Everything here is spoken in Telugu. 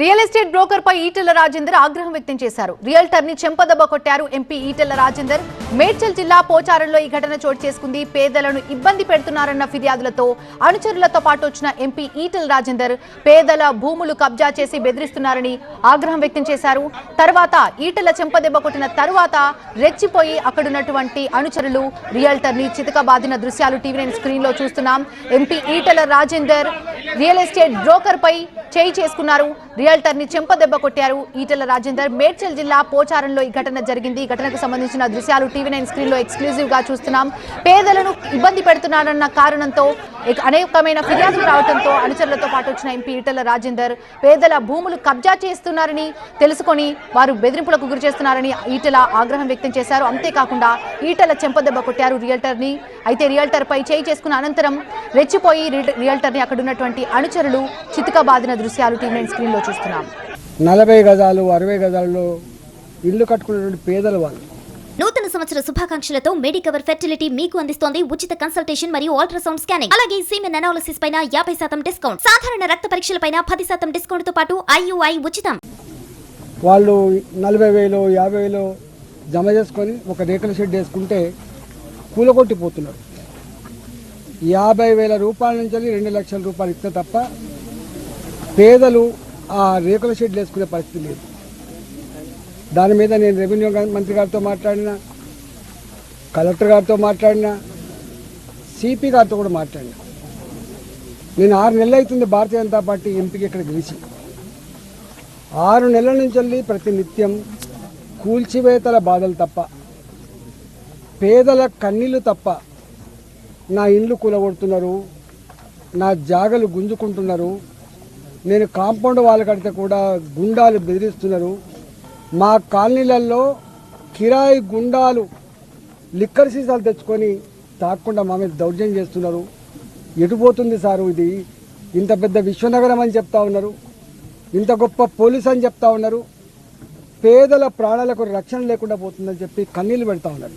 రియల్ ఎస్టేట్ బ్రోకర్ పై ఈటెల రాజేందర్ ఆగ్రహం వ్యక్తం చేశారు. రియల్టర్ ని చెంపదెబ్బ కొట్టారు ఎంపీ ఈటెల రాజేందర్. మేడ్చల్ జిల్లా పోచారంలో ఈ ఘటన చోటు చేసుకుంది. పేదలను ఇబ్బంది పెడుతున్నారన్న ఫిర్యాదులతో అనుచరులతో పాటు వచ్చిన ఎంపీ ఈటెల రాజేందర్ పేదల భూములు కబ్జా చేసి బెదిరిస్తున్నారని ఆగ్రహం వ్యక్తం చేశారు. తర్వాత ఈటెల చెంపదెబ్బ కొట్టిన తర్వాత రెచ్చిపోయి అక్కడున్నటువంటి అనుచరులు రియల్టర్ ని చితకబాదిన దృశ్యాలు టీవీ9 స్క్రీన్ లో చూస్తున్నాం. MP Etela Rajender real estate broker పై చేయి చేసుకున్నారు. రియల్టర్ ని చెంపదెబ్బ కొట్టారు ఈటెల రాజేందర్. మేడ్చల్ జిల్లా పోచారంలో ఈ ఘటన జరిగింది. ఈ ఘటనకు సంబంధించిన దృశ్యాలు టీవీ9 స్క్రీన్ లో ఎక్స్క్లూజివ్ గా చూస్తున్నాం. పేదలను ఇబ్బంది పెడుతున్నారన్న కారణంతో అనేకమైన ఫిర్యాదులు రావడంతో అనుచరులతో పాటు వచ్చిన ఎంపీ ఈటెల రాజేందర్ పేదల భూములు కబ్జా చేస్తున్నారని తెలుసుకొని వారు బెదిరింపులకు గురి చేస్తున్నారని ఈటెల ఆగ్రహం వ్యక్తం చేశారు. అంతేకాకుండా ఈటెల చెంపదెబ్బ కొట్టారు రియల్టర్ ని. అయితే రియల్టర్ పై చేయి చేసుకున్న అనంతరం రెచ్చిపోయి రియల్టర్ ని అక్కడ ఉన్నటువంటి అనుచరులు చితకబాదిన దృశ్యాలు టీవీ9 స్క్రీన్ లో చూస్తున్నాం. 40 గజాలు 60 గజాల్లో ఇల్లు కట్టుకున్నటువంటి పేదల వాళ్ళు నూతన సంవత్సర శుభాకాంక్షలతో మెడికవర్ ఫెర్టిలిటీ మీకు అందిస్తోంది ఉచిత కన్సల్టేషన్ మరియు అల్ట్రాసౌండ్ స్కానింగ్. అలాగే సీమెన్ అనాలిసిస్ పైన 50% డిస్కౌంట్, సాధారణ రక్త పరీక్షల పైన 10% డిస్కౌంట్ తో పాటు IUI ఉచితం. వాళ్ళు 40,000 50,000 జమ చేసుకొని ఒక రేకుల షెడ్ వేసుకుంటే కూలగొట్టిపోతున్నారు. 50,000 రూపాయల నుంచి 2 లక్షల రూపాయలు ఇస్తే తప్ప పేదలు ఆ రేకుల షెడ్లు వేసుకునే పరిస్థితి లేదు. దాని మీద నేను రెవెన్యూ మంత్రి గారితో మాట్లాడినా, కలెక్టర్ గారితో మాట్లాడినా, సిపి గారితో కూడా మాట్లాడినా. నేను 6 నెలలు అవుతుంది భారతీయ జనతా పార్టీ ఎంపీకి ఇక్కడ గెలిచి. 6 నెలల నుంచి ప్రతి నిత్యం కూల్చివేతల బాధలు తప్ప, పేదల కన్నీళ్ళు తప్ప, నా ఇండ్లు కూలగొడుతున్నారు, నా జాగలు గుంజుకుంటున్నారు, నేను కాంపౌండ్ వాళ్ళు కడితే కూడా గుండాలు బెదిరిస్తున్నారు, మా కాలనీలలో కిరాయి గుండాలు లిక్కర్ సీసాలు తెచ్చుకొని తాకుండా మా మీద దౌర్జన్యం చేస్తున్నారు. ఎటుపోతుంది సారు ఇది? ఇంత పెద్ద విశ్వనగరం అని చెప్తా ఉన్నారు, ఇంత గొప్ప పోలీస్ అని చెప్తా ఉన్నారు, పేదల ప్రాణాలకు రక్షణ లేకుండా పోతుందని చెప్పి కన్నీళ్ళు పెడతా ఉన్నారు.